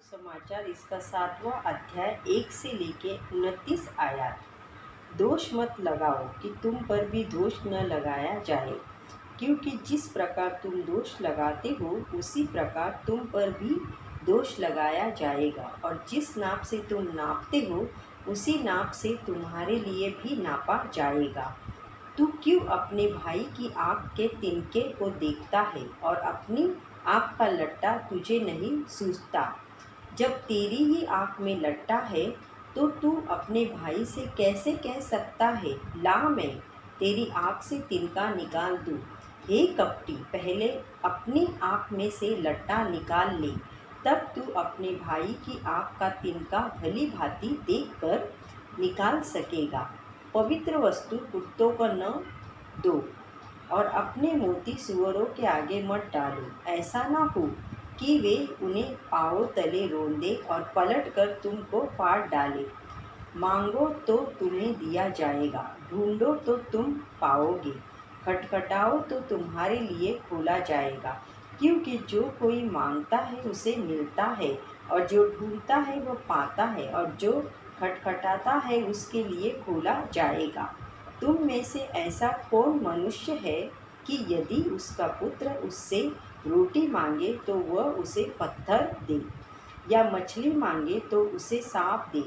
सुसमाचार इसका 7वां अध्याय 1 से लेके 29 आयत। दोष मत लगाओ कि तुम पर भी दोष न लगाया जाए, क्योंकि जिस प्रकार तुम दोष लगाते हो उसी प्रकार तुम पर भी दोष लगाया जाएगा, और जिस नाप से तुम नापते हो उसी नाप से तुम्हारे लिए भी नापा जाएगा। तू क्यों अपने भाई की आँख के तिनके को देखता है और अपनी आँख का लट्टा तुझे नहीं सूझता? जब तेरी ही आँख में लट्टा है तो तू अपने भाई से कैसे कह सकता है, ला मैं तेरी आँख से तिनका निकाल दूँ? हे कपटी, पहले अपनी आँख में से लट्टा निकाल ले, तब तू अपने भाई की आँख का तिनका भली भांति देख कर निकाल सकेगा। पवित्र वस्तु कुत्तों को न दो और अपने मोती सूअरों के आगे मत डालो। ऐसा ना हो कि वे उन्हें पाँवों तले रोन दे और पलटकर तुमको फाड़ डाले। मांगो तो तुम्हें दिया जाएगा, ढूंढो तो तुम पाओगे, खटखटाओ तो तुम्हारे लिए खोला जाएगा। क्योंकि जो कोई मांगता है उसे मिलता है, और जो ढूंढता है वो पाता है, और जो खटखटाता है उसके लिए खोला जाएगा। तुम में से ऐसा कौन मनुष्य है कि यदि उसका पुत्र उससे रोटी मांगे तो वह उसे पत्थर दे, या मछली मांगे तो उसे सांप दे?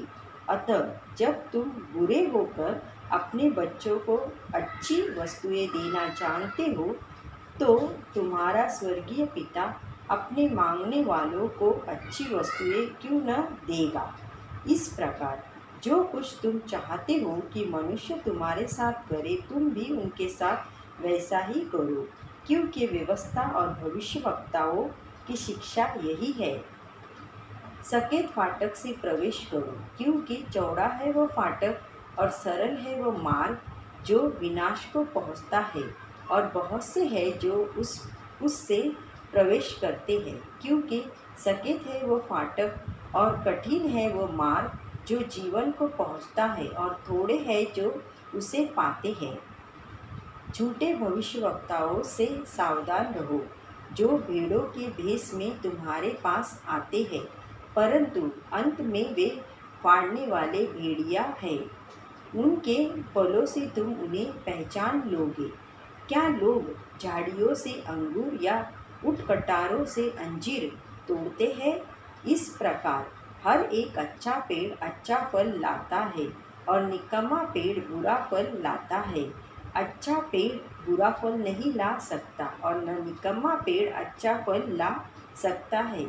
अतः जब तुम बुरे होकर अपने बच्चों को अच्छी वस्तुएं देना जानते हो, तो तुम्हारा स्वर्गीय पिता अपने मांगने वालों को अच्छी वस्तुएं क्यों न देगा। इस प्रकार जो कुछ तुम चाहते हो कि मनुष्य तुम्हारे साथ करे, तुम भी उनके साथ वैसा ही करो, क्योंकि व्यवस्था और भविष्यवक्ताओं की शिक्षा यही है। सकेत फाटक से प्रवेश करो, क्योंकि चौड़ा है वो फाटक और सरल है वो मार्ग जो विनाश को पहुँचता है, और बहुत से हैं जो उससे प्रवेश करते हैं। क्योंकि सकेत है वो फाटक और कठिन है वो मार्ग जो जीवन को पहुँचता है, और थोड़े हैं जो उसे पाते हैं। झूठे भविष्यवक्ताओं से सावधान रहो, जो भेड़ों के भेष में तुम्हारे पास आते हैं, परंतु अंत में वे फाड़ने वाले भेड़िया हैं। उनके फलों से तुम उन्हें पहचान लोगे। क्या लोग झाड़ियों से अंगूर या उटकटारों से अंजीर तोड़ते हैं? इस प्रकार हर एक अच्छा पेड़ अच्छा फल लाता है, और निकम्मा पेड़ बुरा फल लाता है। अच्छा पेड़ बुरा फल नहीं ला सकता, और न निकम्मा पेड़ अच्छा फल ला सकता है।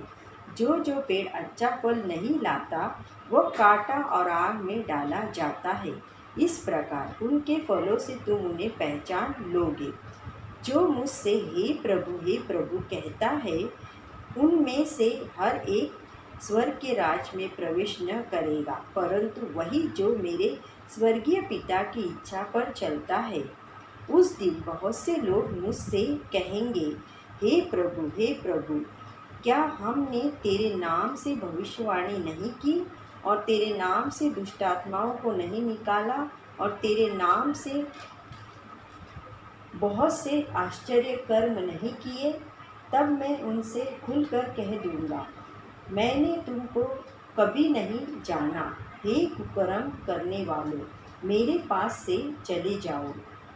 जो पेड़ अच्छा फल नहीं लाता वो काटा और आग में डाला जाता है। इस प्रकार उनके फलों से तुम उन्हें पहचान लोगे। जो मुझसे हे प्रभु कहता है, उनमें से हर एक स्वर्ग के राज में प्रवेश न करेगा, परंतु वही जो मेरे स्वर्गीय पिता की इच्छा पर चलता है। उस दिन बहुत से लोग मुझसे कहेंगे, हे प्रभु, क्या हमने तेरे नाम से भविष्यवाणी नहीं की, और तेरे नाम से दुष्ट आत्माओं को नहीं निकाला, और तेरे नाम से बहुत से आश्चर्य कर्म नहीं किए? तब मैं उनसे खुलकर कह दूंगा, मैंने तुमको कभी नहीं जाना। हे कुकर्म करने वालों, मेरे पास से चले जाओ।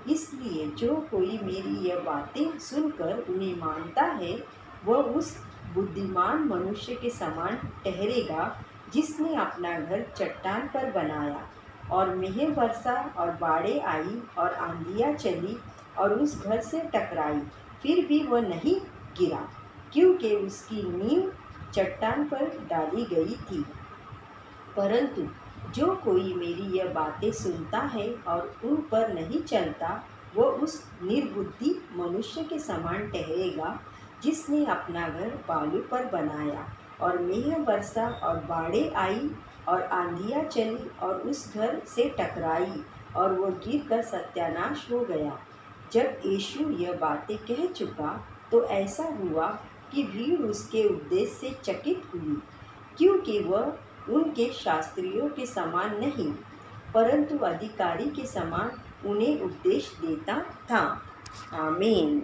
इसलिए जो कोई मेरी यह बातें सुनकर उन्हें मानता है, वह उस बुद्धिमान मनुष्य के समान ठहरेगा जिसने अपना घर चट्टान पर बनाया, और मेघ वर्षा और बाढ़ें आई और आंधियाँ चली और उस घर से टकराई, फिर भी वह नहीं गिरा, क्योंकि उसकी नींव चट्टान पर डाली गई थी। परंतु जो कोई मेरी यह बातें सुनता है और उन पर नहीं चलता, वो उस निर्बुद्धि मनुष्य के समान ठहरेगा जिसने अपना घर बालू पर बनाया, और मेघ वर्षा और बाढ़ें आई और आंधियाँ चली और उस घर से टकराई, और वो गिरकर सत्यानाश हो गया। जब यीशु यह बातें कह चुका तो ऐसा हुआ कि भीड़ उसके उपदेश से चकित हुई, क्योंकि वह उनके शास्त्रियों के समान नहीं, परंतु अधिकारी के समान उन्हें उपदेश देता था। आमीन।